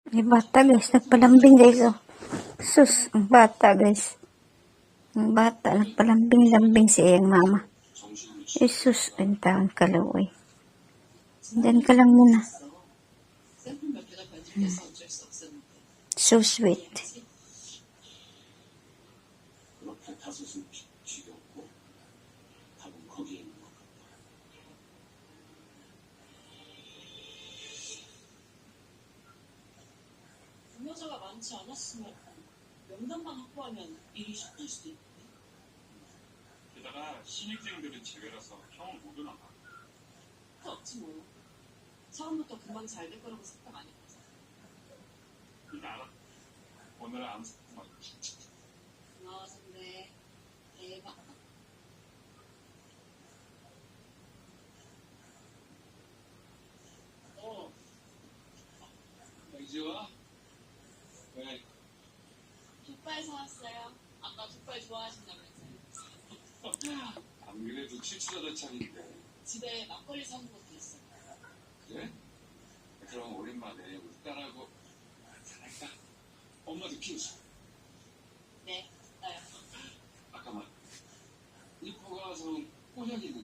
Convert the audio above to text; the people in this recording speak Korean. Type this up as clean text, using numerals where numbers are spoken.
May bata guys, nagpalambing guys oh. Sus, ang bata guys. Ang bata, nagpalambing-lambing si iyang mama. Jesus, ang taong kalawoy. Diyan ka lang muna. So sweet. 여자가 많지 않았으면 명단만 확보하면 일이 쉽을 수도 있고. 게다가 신입생들은 제외라서 형은 못 오나 봐. 없지 뭐. 처음부터 금방 잘 될 거라고 생각 안 했거든. 일단 알아. 오늘은 아무 생각 안 해. 고마워서인데 대박. 이제 와? 왜? 족발 사왔어요. 아까 족발 좋아하신다고 했어요. 안 그래도 칠칠하던 참인데. 집에 막걸리 사온 것도 있어. 그래? 그럼 오랜만에 우리 딸하고 잘할까? 엄마도 키우자. 네, 나요. 아까 말 이포가 와서 꼬셔기